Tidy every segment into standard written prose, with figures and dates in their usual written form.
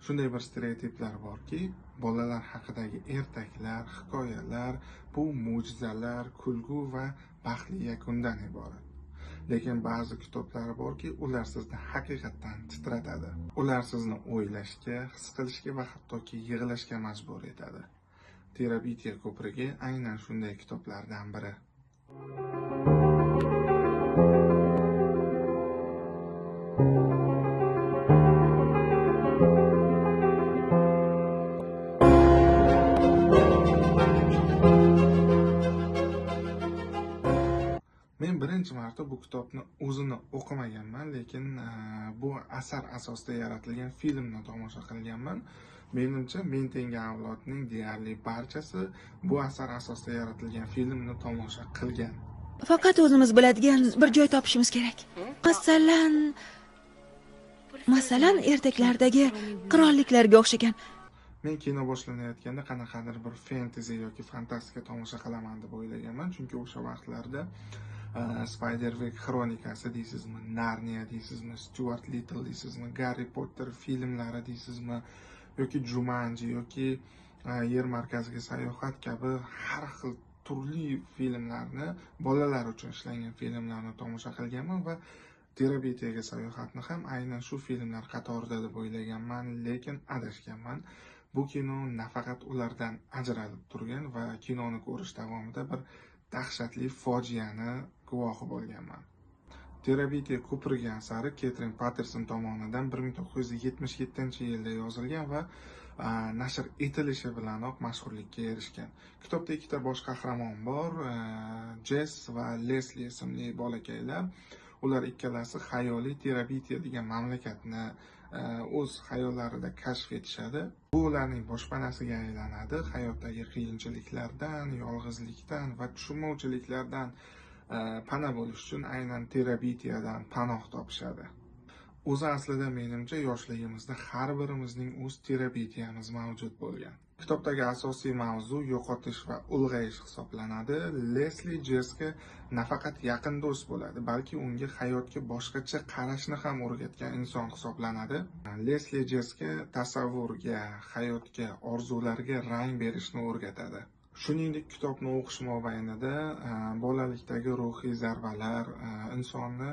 Shunday bir stereotiplar borki, bolalar haqidagi ertaklar, hikoyalar bu mo'jizalar, kulgu va baxtli yakundan iborat. Lekin ba'zi kitoblar borki, ular sizni haqiqatdan titratadi. Ular sizni o'ylashga, his qilishga va hattoki yig'lashga majbur etadi. Terabitiya ko'prigi aynan shunday kitoblardan biri. Men birinchi marta bu kitobni o'zini o'qimaganman, lekin bu asar asosida yaratilgan filmni tomosha qilganman. Menimcha, men tengi avlodning deyarli barchasi bu asar asosida yaratilgan filmni tomosha qilgan. Faqat o'zimiz biladigan bir joy topishimiz kerak. Masalan, ertaklardagi qirolliklarga o'xshagan. Men kino boshlanayotganda qanaqadir bir fantasy yoki fantastika tomosha qilaman deb o'ylaganman, chunki o'sha vaqtlarda Spiderwick Xronikasi deysizmi, Narnia deysizmi, Stuart Little deysizmi, Harry Potter filmlari deysizmi, yoki Jumanji yoki Yer markaziga sayohat kabi har xil turli filmlarni, bolalar uchun ishlangan filmlarni tomosha qilganman va Terabitiyaga sayohatni ham aynan shu filmlar qatorida deb o'ylaganman, lekin adashganman. Bu kino nafaqat ulardan ajralib turgan va kinoni ko'rish davomida bir dahshatli fojiani guvohi bo'lganman. Terabitiya ko'prigi asari Ketrin Patterson tomonidan 1977-yilda yozilgan va nashr etilishi bilanoq mashhurlikka erishgan. Kitobda ikkita bosh qahramon bor, Jess va Leslie ismli bolakaylar. Ular ikkalasi xayoliy Terabitiya degan mamlakatni o'z xayollarida kashf etishadi. Bu ularning boshpanasiga aylanadi. Hayotdagi qiyinchiliklardan, yolg'izlikdan va tushunmovchiliklardan pana bo'lish uchun aynan Terabitiyadan panoh topishadi. O'zi aslida menimcha yoshligimizda har birimizning o'z terabitiyamiz mavjud bo'lgan. Kitobdagi asosiy mavzu yo'qotish va ulg'ayish hisoblanadi. Leslie Jessga nafaqat yaqin do'st bo'ladi, balki unga hayotga boshqacha qarashni ham o'rgatgan inson hisoblanadi. Leslie Jessga tasavvurga, hayotga, orzularga rang berishni o'rgatadi. Shuningdek, kitobni o'qish mobaynida bolalikdagi ruhiy zarbalar, insonni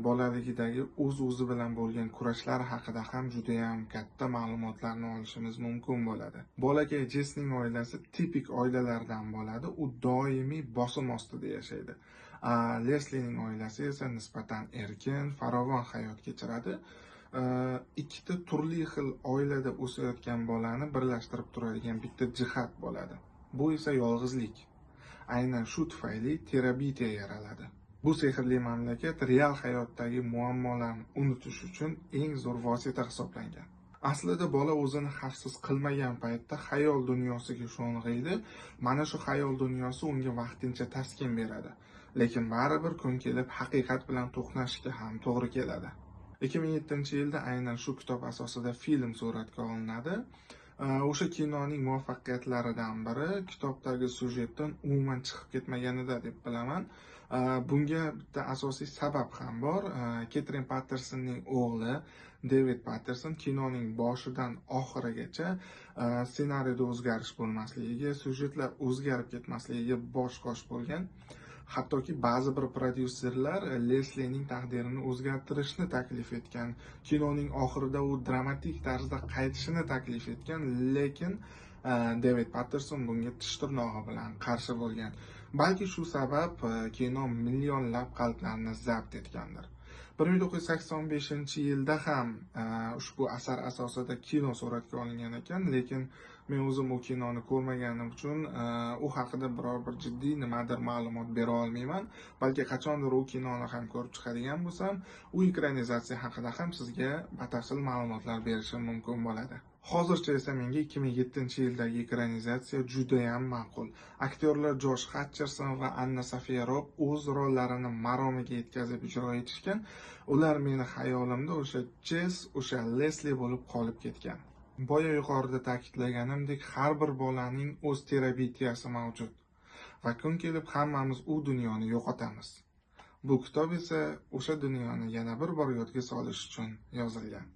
bolaligidagi o'zi bilan bo'lgan kurashlar haqida ham juda ham katta ma'lumotlarni olishimiz mumkin bo'ladi. Bolakay Jessning oilasi tipik oilalardan bo'ladi. U doimiy bosim ostida yashaydi. Lesliening oilasi esa nisbatan erkin, farovon hayot kechiradi. Ikkita turli xil oilada o'sayotgan bolani birlashtirib turadigan bitta jihat bo'ladi. Bu esa yolg'izlik. Aynan shu tufayli terabitiya yaraladi. Bu sehrli mamlakat real hayotdagi muammolarni unutish uchun eng zo'r vosita hisoblangan. Aslida bola o'zini xavfsiz qilmagan paytda xayol dunyosiga sho'ng'iydi. Mana shu xayol dunyosi unga vaqtincha taskin beradi. Lekin baribir kun kelib haqiqat bilan to'qnashishga ham to'g'ri keladi. 2007-yilda aynan shu kitob asosida film suratga olinadi. O'sha kinoning muvaffaqiyatlaridan biri kitobdagi syujetdan umuman chiqib ketmaganida deb bilaman. Bunga bitta asosiy sabab ham bor. Ketrin Pattersonning o'g'li David Patterson kinoning boshidan oxirigacha ssenariyda o'zgarish bo'lmasligiga, syujetlar o'zgarib ketmasligiga bosh-qosh bo'lgan. Hattoki ba'zi bir prodyuserlar Lesliening taqdirini o'zgartirishni taklif etgan. Kinoning oxirida u dramatik tarzda qaytishini taklif etgan, lekin David Patterson bunga tish tirnog'i bilan qarshi bo'lgan. Balki shu sabab kino millionlab qalblarni zabt etgandir. 1985-yilda ham ushbu asar asosida kino suratga olingan ekan, lekin men o'zim u kinoni ko'rmaganim uchun u haqida biror bir jiddiy nimadir ma'lumot bera olmayman. Balki qachondir u kinoni ham ko'rib chiqadigan bo'lsam, u ekranizatsiya haqida ham sizga batafsil ma'lumotlar berishim mumkin bo'ladi. Hozircha esa menga 2007-yildagi ekranizatsiya juda ham ma'qul. Aktyorlar Josh Hutcherson va Anna Sofiya Robb o'z rollarini maromiga yetkazib ijro etishgan. Ular meni xayolimda o'sha Jess, o'sha Leslie bo'lib qolib ketgan. Boya yuqorida ta'kidlaganimdek, har bir bolaning o'z terabitiyasi mavjud va kun kelib hammamiz u dunyoni yo'qotamiz. Bu kitob esa o'sha dunyoni yana bir bor yodga solish uchun yozilgan.